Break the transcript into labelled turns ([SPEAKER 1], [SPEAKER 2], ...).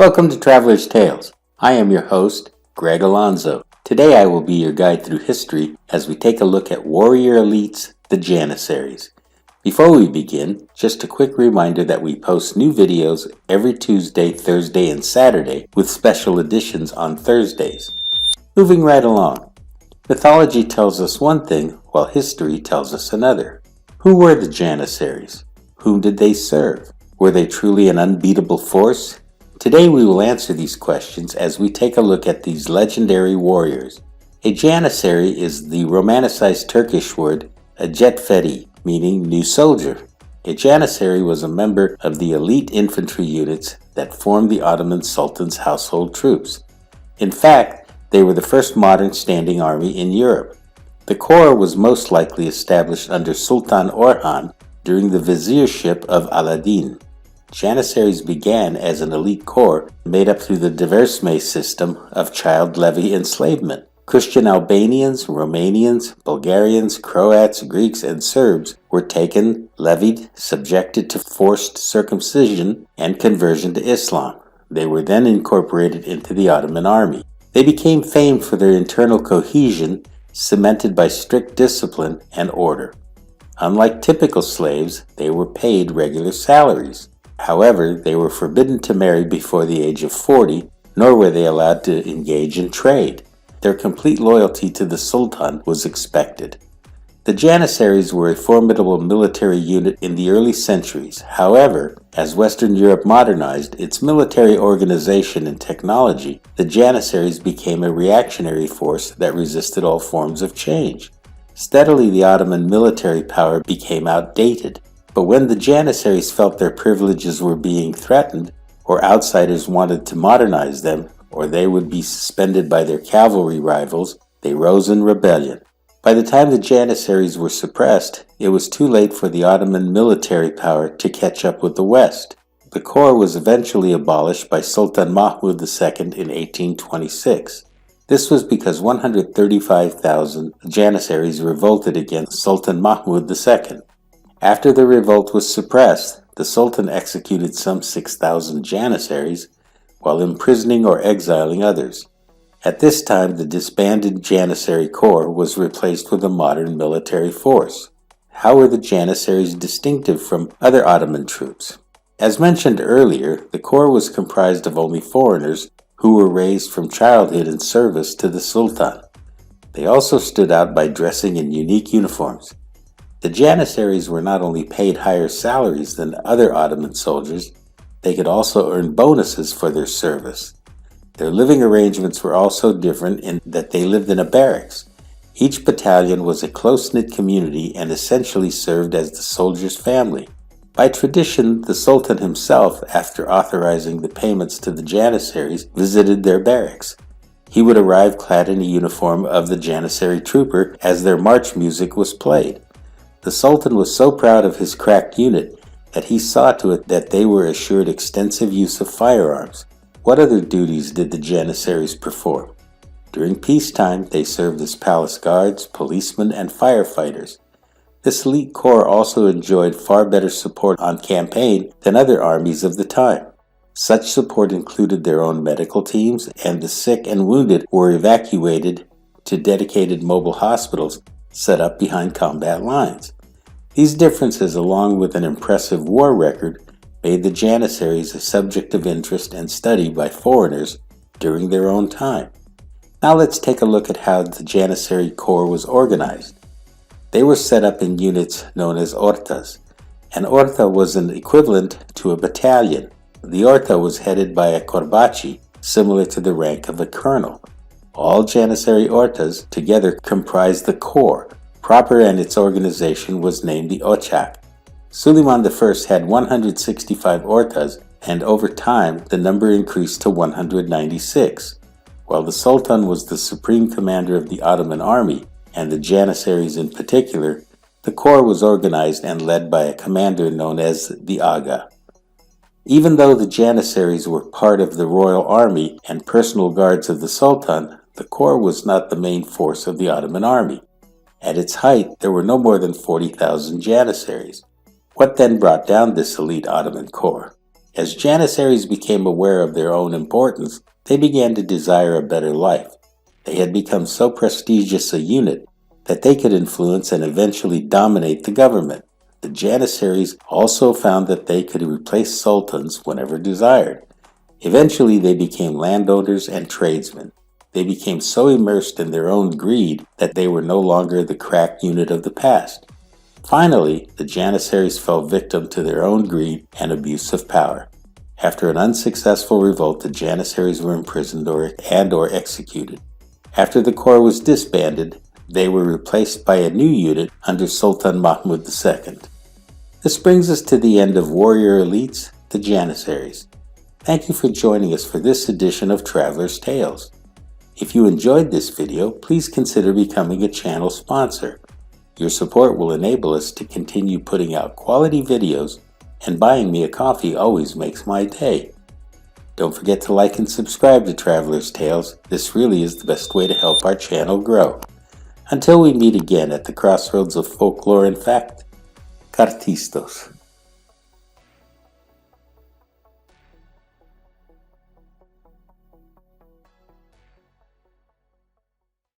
[SPEAKER 1] Welcome to Traveler's Tales. I am your host, Greg Alonzo. Today I will be your guide through history as we take a look at warrior elites, the Janissaries. Before we begin, just a quick reminder that we post new videos every Tuesday, Thursday, and Saturday with special editions on Thursdays. Moving right along. Mythology tells us one thing, while history tells us another. Who were the Janissaries? Whom did they serve? Were they truly an unbeatable force? Today we will answer these questions as we take a look at these legendary warriors. A Janissary is the romanticized Turkish word ajetferi, meaning new soldier. A Janissary was a member of the elite infantry units that formed the Ottoman Sultan's household troops. In fact, they were the first modern standing army in Europe. The corps was most likely established under Sultan Orhan during the viziership of Al-Adin. Janissaries began as an elite corps made up through the diversme system of child levy enslavement. Christian Albanians, Romanians, Bulgarians, Croats, Greeks, and Serbs were taken, levied, subjected to forced circumcision and conversion to Islam. They were then incorporated into the Ottoman army. They became famed for their internal cohesion, cemented by strict discipline and order. Unlike typical slaves, they were paid regular salaries. However, they were forbidden to marry before the age of 40, nor were they allowed to engage in trade. Their complete loyalty to the Sultan was expected. The Janissaries were a formidable military unit in the early centuries. However, as Western Europe modernized its military organization and technology, the Janissaries became a reactionary force that resisted all forms of change. Steadily, the Ottoman military power became outdated. But when the Janissaries felt their privileges were being threatened, or outsiders wanted to modernize them, or they would be suspended by their cavalry rivals, they rose in rebellion. By the time the Janissaries were suppressed, it was too late for the Ottoman military power to catch up with the West. The corps was eventually abolished by Sultan Mahmud II in 1826. This was because 135,000 Janissaries revolted against Sultan Mahmud II. After the revolt was suppressed, the Sultan executed some 6,000 Janissaries while imprisoning or exiling others. At this time, the disbanded Janissary Corps was replaced with a modern military force. How were the Janissaries distinctive from other Ottoman troops? As mentioned earlier, the Corps was comprised of only foreigners who were raised from childhood in service to the Sultan. They also stood out by dressing in unique uniforms. The Janissaries were not only paid higher salaries than other Ottoman soldiers, they could also earn bonuses for their service. Their living arrangements were also different in that they lived in a barracks. Each battalion was a close-knit community and essentially served as the soldier's family. By tradition, the Sultan himself, after authorizing the payments to the Janissaries, visited their barracks. He would arrive clad in a uniform of the Janissary trooper as their march music was played. The Sultan was so proud of his crack unit that he saw to it that they were assured extensive use of firearms. What other duties did the Janissaries perform? During peacetime, they served as palace guards, policemen, and firefighters. This elite corps also enjoyed far better support on campaign than other armies of the time. Such support included their own medical teams, and the sick and wounded were evacuated to dedicated mobile hospitals set up behind combat lines. These differences, along with an impressive war record, made the Janissaries a subject of interest and study by foreigners during their own time. Now let's take a look at how the Janissary Corps was organized. They were set up in units known as ortas. An orta was an equivalent to a battalion. The orta was headed by a korbachi, similar to the rank of a colonel. All Janissary ortas together comprised the corps. Proper, and its organization was named the Ochak. Suleiman I had 165 ortas, and over time the number increased to 196. While the Sultan was the supreme commander of the Ottoman army, and the Janissaries in particular, the corps was organized and led by a commander known as the Aga. Even though the Janissaries were part of the royal army and personal guards of the Sultan, the corps was not the main force of the Ottoman army. At its height, there were no more than 40,000 Janissaries. What then brought down this elite Ottoman corps? As Janissaries became aware of their own importance, they began to desire a better life. They had become so prestigious a unit that they could influence and eventually dominate the government. The Janissaries also found that they could replace sultans whenever desired. Eventually, they became landowners and tradesmen. They became so immersed in their own greed that they were no longer the crack unit of the past. Finally, the Janissaries fell victim to their own greed and abuse of power. After an unsuccessful revolt, the Janissaries were imprisoned or executed. After the corps was disbanded, they were replaced by a new unit under Sultan Mahmud II. This brings us to the end of Warrior Elites, the Janissaries. Thank you for joining us for this edition of Traveler's Tales. If you enjoyed this video, please consider becoming a channel sponsor. Your support will enable us to continue putting out quality videos, and buying me a coffee always makes my day. Don't forget to like and subscribe to Traveler's Tales. This really is the best way to help our channel grow. Until we meet again at the crossroads of folklore and fact, Cartistos.